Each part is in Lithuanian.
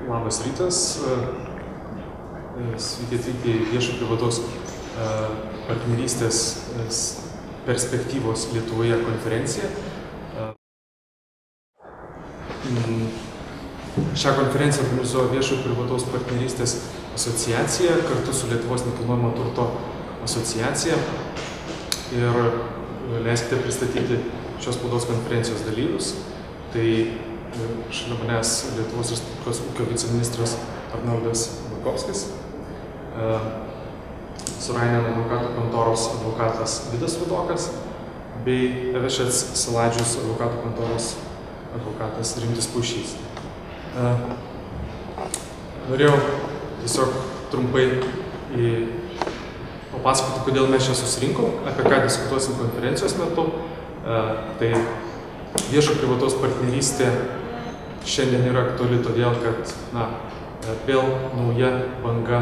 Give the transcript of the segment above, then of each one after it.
Labas rytas. Sveiki atvykę į viešo privataus partnerystės perspektyvos Lietuvoje konferenciją. Šią konferenciją organizuoja viešo privataus partnerystės asociacija kartu su Lietuvos nekilnojamo turto asociacija. Ir leiskite pristatyti šios spaudos konferencijos dalyvius. Tai šalia manęs Lietuvos Respublikos ūkio viceministras Arnoldas Bakovskis, Surainen advokatų kontoros advokatas Vidas Rudokas bei Evešets Saladžius advokatų kontoros advokatas Rimtis Pušys. Norėjau tiesiog trumpai papasakoti, kodėl mes čia susirinkom, apie ką diskutuosim konferencijos metu. Tai viešo privataus partnerystė šiandien yra aktuali todėl, kad vėl nauja banga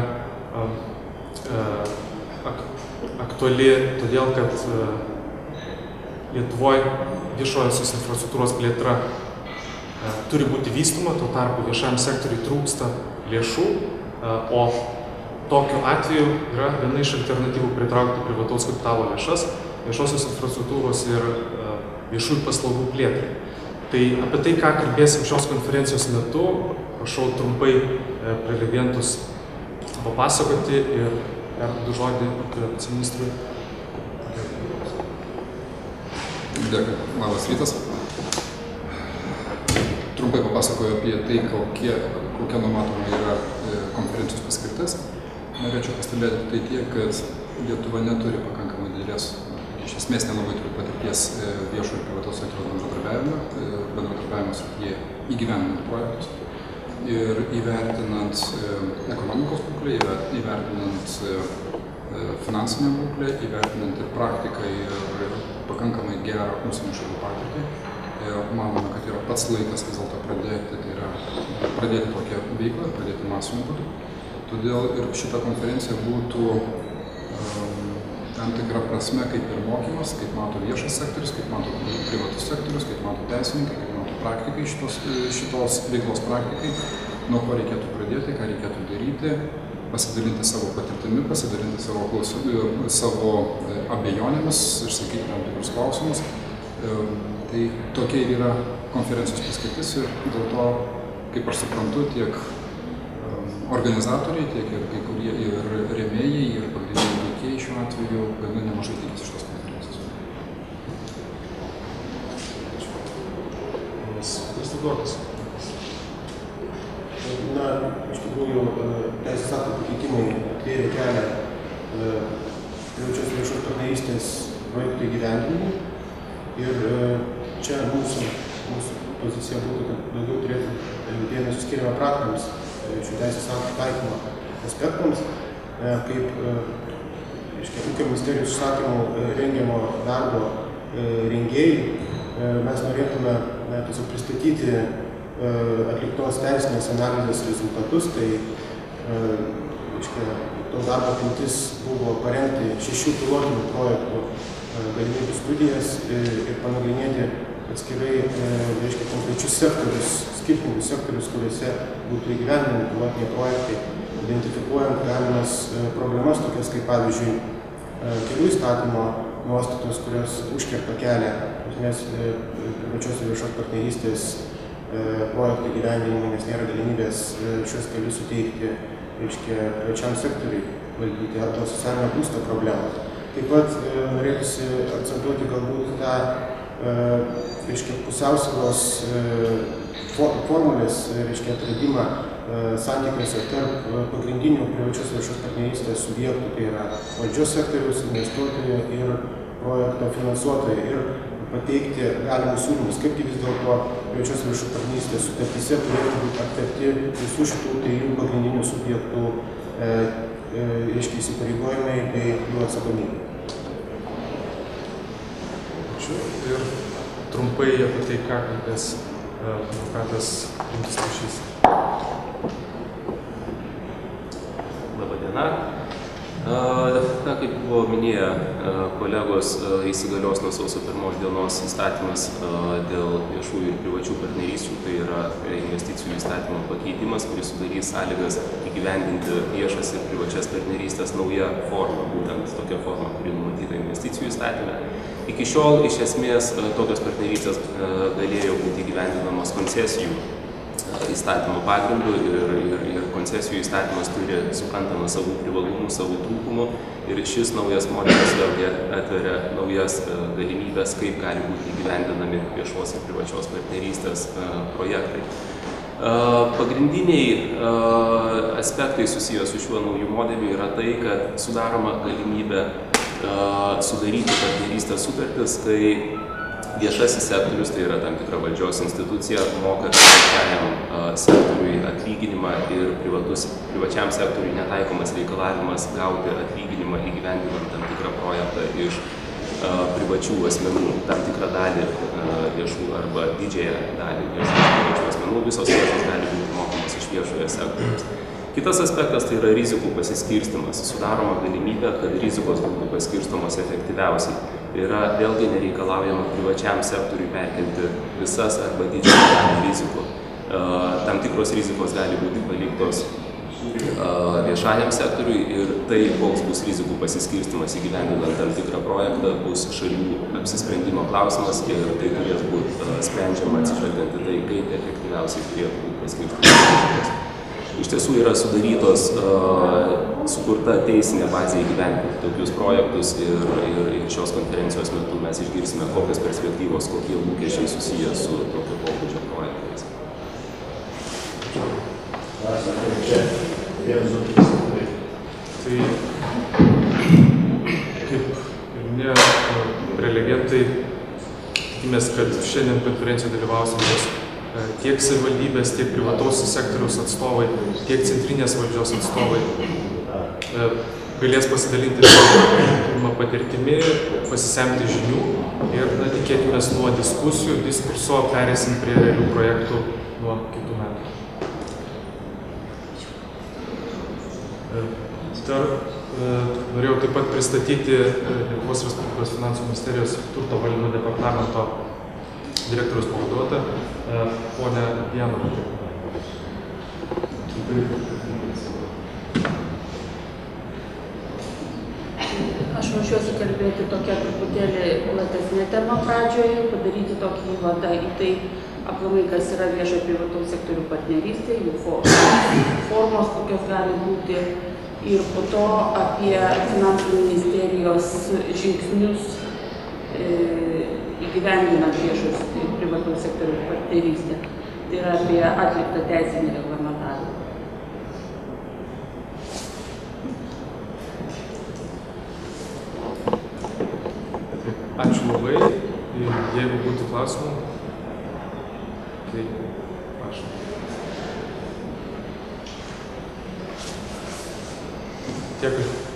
aktuali todėl, kad Lietuvoje viešojosios infrastruktūros plėtra turi būti vystoma, tuo tarpu viešajam sektoriui trūksta lėšų, o tokiu atveju yra viena iš alternatyvų pritraukti privataus kapitalo lėšas, viešosios infrastruktūros ir viešųjų paslaugų plėtrai. Tai apie tai, ką kalbėsim šios konferencijos metu, prašau trumpai prelegentus papasakoti ir perduodu žodį viceministrui. Dėkui, labas rytas. Trumpai papasakoju apie tai, kokia numatoma yra konferencijos paskirtis. Norėčiau pastebėti tai tiek, kad Lietuva neturi pakankamai didelės, iš esmės nelabai turi patirties viešo ir privataus sektoriaus bendradarbiavimo srityje įgyvendinant projektus. Ir įvertinant ekonomikos būklę, įvertinant finansinę būklę, įvertinant ir praktiką ir pakankamai gerą užsienio šalių patirtį, manome, kad yra pats laikas vis dėlto pradėti tokią veiklą, pradėti masiniu būdu. Todėl ir šita konferencija būtų tam tikra prasme kaip ir mokymas, kaip mato viešas sektorius, kaip mato privatus sektorius, kaip mato teisininkai, kaip mato praktikai, šitos veiklos praktikai, nuo ko reikėtų pradėti, ką reikėtų daryti, pasidalinti savo patirtimi, pasidalinti savo abejonėmis, išsakyti tam tikrus klausimus. Tai tokia ir yra konferencijos paskirtis ir dėl to, kaip aš suprantu, tiek organizatoriai, tiek ir kai kurie ir rėmėjai, ir pagrindiniai veikėjai šiuo atveju gana nemažai tikisi šitos konferencijos. Iš tikrųjų, teisės aktų pakeitimai atvėrė kelią privačios viešos partnerystės projektų įgyvendinimui. Ir čia mūsų pozicija būtų, kad daugiau turėtų dėmesio skiriama praktiniams šių teisės aktų taikymo aspektams, kaip ūkio ministerijos užsakymų rengiamo darbo rengėjai. Mes norėtume tiesiog pristatyti atliktos teisinės analizės rezultatus. Tai to darbo apimtis buvo parengti 6 pilotinių projektų galimybių studijas ir panagrinėti atskirai konkrečius sektorius, skirtingus sektorius, kuriuose būtų įgyvendinami pilotiniai projektai, identifikuojant galimas problemas, tokias kaip pavyzdžiui kelių įstatymo nuostatos, kurios užkerta kelią privačios ir viešos partnerystės projektų įgyvendinimui, nes nėra galimybės šios kelius suteikti privačiam sektoriui valdyti arba socialinio būsto problemą. Taip pat norėtųsi akcentuoti galbūt tą pusiausvyros formulės atradimą santykiuose tarp pagrindinių privačios viešos partnerystės subjektų, tai yra valdžios sektoriaus, investuotojo ir projekto finansuotojo, ir pateikti galimus siūlymus, kaip vis dėlto privačios viešos partnerystės sutartyse turėtų būti aptarti visų šitų 3 pagrindinių subjektų įsipareigojimai bei jų atsakomybė. Ir trumpai apie tai, ką kalbės advokatas Rimtis Pušys. Labą dieną. kaip buvo minėję kolegos, įsigalios nuo sausio 1 dienos įstatymas dėl viešųjų ir privačių partnerysčių, tai yra investicijų įstatymo pakeitimas, kuris sudarys sąlygas įgyvendinti viešas ir privačias partnerystės nauja forma, būtent tokia forma, kuri numatyta investicijų įstatyme. Iki šiol iš esmės tokios partnerystės galėjo būti įgyvendinamos koncesijų įstatymo pagrindu ir koncesijų įstatymas turi suprantamą savų privalumų, savų trūkumų ir šis naujas modelis vėlgi atveria naujas galimybės, kaip gali būti įgyvendinami viešos ir privačios partnerystės projektai. Pagrindiniai aspektai susijęs su šiuo nauju modeliu yra tai, kad sudaroma galimybė sudaryti partnerystės sutartis, kai viešasis sektorius, tai yra tam tikra valdžios institucija, moka privačiajam sektoriui atlyginimą ir privačiam sektoriui netaikomas reikalavimas gauti atlyginimą įgyvendinant tam tikrą projektą iš privačių asmenų, tam tikrą dalį viešų arba didžiąją dalį viešų asmenų, visos lėšos gali būti mokamas iš viešojo sektoriaus. Kitas aspektas tai yra rizikų pasiskirstimas. Sudaroma galimybė, kad rizikos būtų paskirstomos efektyviausiai. Yra vėlgi nereikalaujama privačiam sektoriui perkelti visas arba didžiąją dalį rizikų. Tam tikros rizikos gali būti paliktos viešajam sektoriui ir tai, koks bus rizikų pasiskirstimas įgyvendinant tam tikrą projektą, bus šalių apsisprendimo klausimas ir tai turės būti sprendžiama atsižvelgiant į tai, kaip efektyviausiai turėtų būti paskirstytos rizikos. Iš tiesų yra sukurta teisinė bazė įgyvendinti tokius projektus ir šios konferencijos metu mes išgirsime, kokios perspektyvos, kokie lūkesčiai susiję su tokio pobūdžio projektais. Tai, kaip ir minėjo prelegentai, tikimės, kad šiandien konferencijoje dalyvausime tiek savivaldybės, tiek privataus sektoriaus atstovai, tiek centrinės valdžios atstovai galės pasidalinti savo patirtimi, pasisemti žinių ir tikėkimės nuo diskurso perėsim prie realių projektų nuo kitų metų. Norėjau taip pat pristatyti Lietuvos Respublikos Finansų ministerijos turto valdymo departamento direktoriaus pavaduotoją, ponę Dianą. Aš ruošiuosi kalbėti tokia truputėlį platesnė tema pradžioje, padaryti tokį įvadą į tai, aplamai, kas yra viešo privataus sektorių partnerystė, jų formos, kokios gali būti, ir po to apie Finansų ministerijos žingsnius įgyvendinant viešo privataus sektorių partnerystę. Tai yra apie atliktą teisinį reglamentavimą. Ačiū labai. Jeigu būtų klausimų, tai prašom. Dėkui.